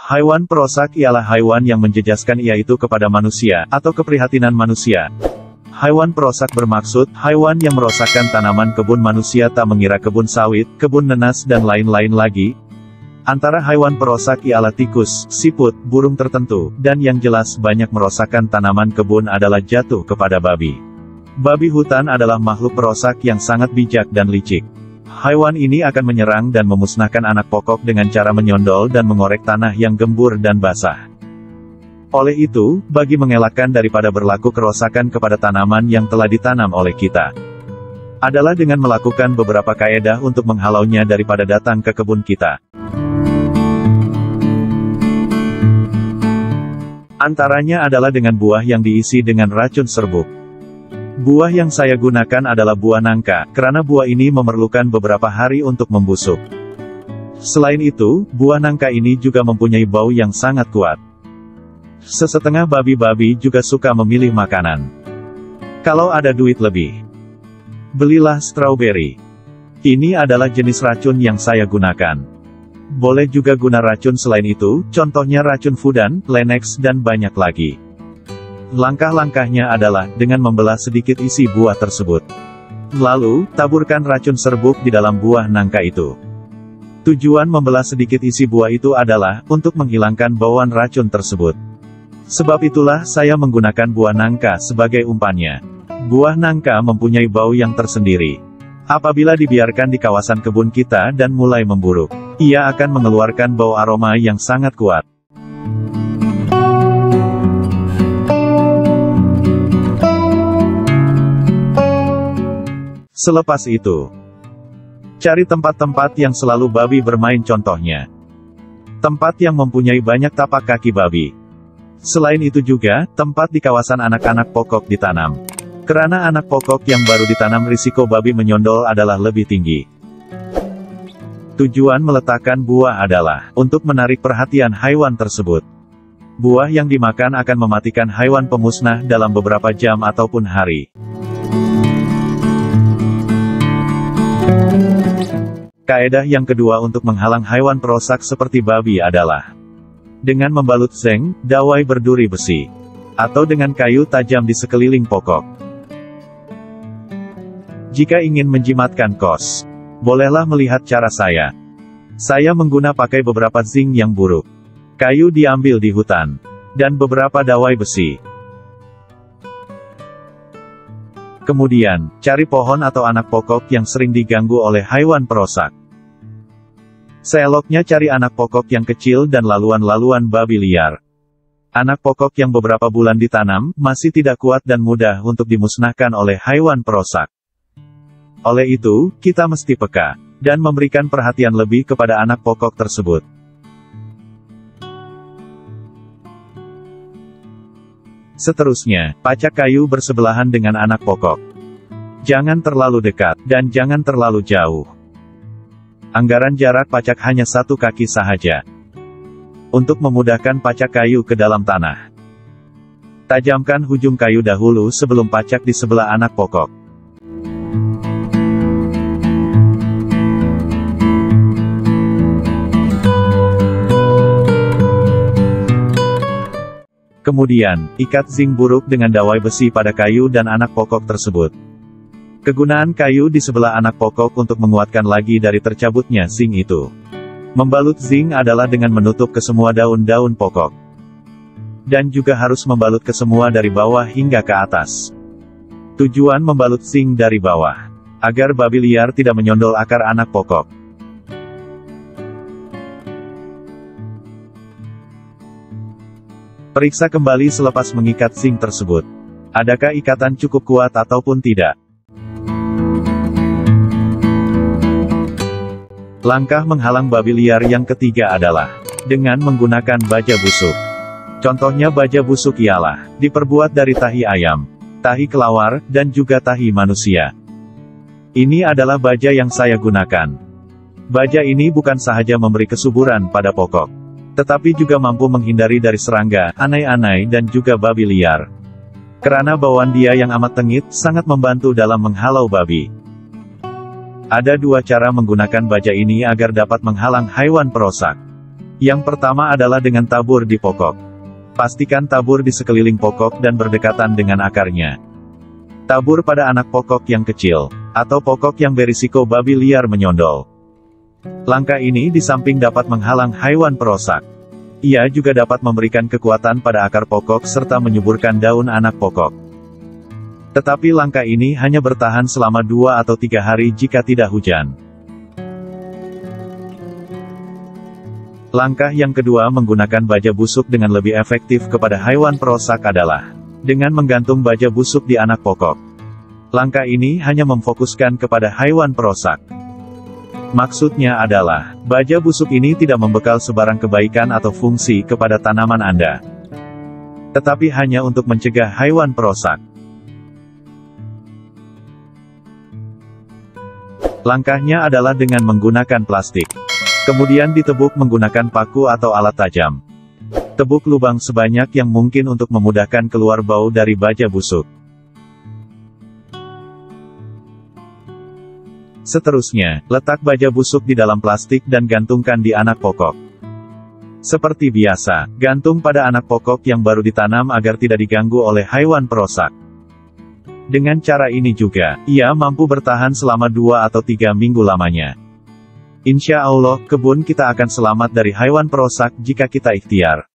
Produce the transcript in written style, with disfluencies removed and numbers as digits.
Haiwan perosak ialah haiwan yang menjejaskan yaitu kepada manusia, atau keprihatinan manusia. Haiwan perosak bermaksud, haiwan yang merosakkan tanaman kebun manusia tak mengira kebun sawit, kebun nenas dan lain-lain lagi. Antara haiwan perosak ialah tikus, siput, burung tertentu, dan yang jelas banyak merosakkan tanaman kebun adalah jatuh kepada babi. Babi hutan adalah makhluk perosak yang sangat bijak dan licik. Haiwan ini akan menyerang dan memusnahkan anak pokok dengan cara menyondol dan mengorek tanah yang gembur dan basah. Oleh itu, bagi mengelakkan daripada berlaku kerusakan kepada tanaman yang telah ditanam oleh kita, adalah dengan melakukan beberapa kaedah untuk menghalaunya daripada datang ke kebun kita. Antaranya adalah dengan buah yang diisi dengan racun serbuk. Buah yang saya gunakan adalah buah nangka, karena buah ini memerlukan beberapa hari untuk membusuk. Selain itu, buah nangka ini juga mempunyai bau yang sangat kuat. Sesetengah babi-babi juga suka memilih makanan. Kalau ada duit lebih, belilah strawberry. Ini adalah jenis racun yang saya gunakan. Boleh juga guna racun selain itu, contohnya racun fudan, Lenex dan banyak lagi. Langkah-langkahnya adalah, dengan membelah sedikit isi buah tersebut. Lalu, taburkan racun serbuk di dalam buah nangka itu. Tujuan membelah sedikit isi buah itu adalah, untuk menghilangkan bauan racun tersebut. Sebab itulah saya menggunakan buah nangka sebagai umpannya. Buah nangka mempunyai bau yang tersendiri. Apabila dibiarkan di kawasan kebun kita dan mulai memburuk, ia akan mengeluarkan bau aroma yang sangat kuat. Selepas itu, cari tempat-tempat yang selalu babi bermain, contohnya tempat yang mempunyai banyak tapak kaki babi. Selain itu juga, tempat di kawasan anak-anak pokok ditanam. Karena anak pokok yang baru ditanam risiko babi menyondol adalah lebih tinggi. Tujuan meletakkan buah adalah, untuk menarik perhatian haiwan tersebut. Buah yang dimakan akan mematikan haiwan pemusnah dalam beberapa jam ataupun hari. Kaedah yang kedua untuk menghalang haiwan perosak seperti babi adalah dengan membalut zeng, dawai berduri besi, atau dengan kayu tajam di sekeliling pokok. Jika ingin menjimatkan kos, bolehlah melihat cara saya. Saya pakai beberapa zing yang buruk. Kayu diambil di hutan, dan beberapa dawai besi. Kemudian, cari pohon atau anak pokok yang sering diganggu oleh haiwan perosak. Seeloknya cari anak pokok yang kecil dan laluan-laluan babi liar. Anak pokok yang beberapa bulan ditanam, masih tidak kuat dan mudah untuk dimusnahkan oleh haiwan perosak. Oleh itu, kita mesti peka, dan memberikan perhatian lebih kepada anak pokok tersebut. Seterusnya, pacak kayu bersebelahan dengan anak pokok. Jangan terlalu dekat, dan jangan terlalu jauh. Anggaran jarak pacak hanya 1 kaki sahaja. Untuk memudahkan pacak kayu ke dalam tanah, tajamkan ujung kayu dahulu sebelum pacak di sebelah anak pokok. Kemudian, ikat zing buruk dengan dawai besi pada kayu dan anak pokok tersebut. Kegunaan kayu di sebelah anak pokok untuk menguatkan lagi dari tercabutnya zing itu. Membalut zing adalah dengan menutup ke semua daun-daun pokok. Dan juga harus membalut ke semua dari bawah hingga ke atas. Tujuan membalut zing dari bawah, agar babi liar tidak menyondol akar anak pokok. Periksa kembali selepas mengikat zing tersebut. Adakah ikatan cukup kuat ataupun tidak? Langkah menghalang babi liar yang ketiga adalah dengan menggunakan baja busuk. Contohnya baja busuk ialah diperbuat dari tahi ayam, tahi kelawar, dan juga tahi manusia. Ini adalah baja yang saya gunakan. Baja ini bukan sahaja memberi kesuburan pada pokok, tetapi juga mampu menghindari dari serangga, anai-anai dan juga babi liar. Karena bauan dia yang amat tengit, sangat membantu dalam menghalau babi. Ada 2 cara menggunakan baja ini agar dapat menghalang haiwan perosak. Yang pertama adalah dengan tabur di pokok. Pastikan tabur di sekeliling pokok dan berdekatan dengan akarnya. Tabur pada anak pokok yang kecil, atau pokok yang berisiko babi liar menyondol. Langkah ini di samping dapat menghalang haiwan perusak, ia juga dapat memberikan kekuatan pada akar pokok serta menyuburkan daun anak pokok. Tetapi langkah ini hanya bertahan selama 2 atau 3 hari jika tidak hujan. Langkah yang kedua menggunakan baja busuk dengan lebih efektif kepada haiwan perusak adalah dengan menggantung baja busuk di anak pokok. Langkah ini hanya memfokuskan kepada haiwan perusak. Maksudnya adalah, baja busuk ini tidak membekal sebarang kebaikan atau fungsi kepada tanaman Anda, tetapi hanya untuk mencegah haiwan perusak. Langkahnya adalah dengan menggunakan plastik. Kemudian ditebuk menggunakan paku atau alat tajam. Tebuk lubang sebanyak yang mungkin untuk memudahkan keluar bau dari baja busuk. Seterusnya, letak baja busuk di dalam plastik dan gantungkan di anak pokok. Seperti biasa, gantung pada anak pokok yang baru ditanam agar tidak diganggu oleh haiwan perusak. Dengan cara ini juga, ia mampu bertahan selama 2 atau 3 minggu lamanya. Insya Allah, kebun kita akan selamat dari haiwan perusak jika kita ikhtiar.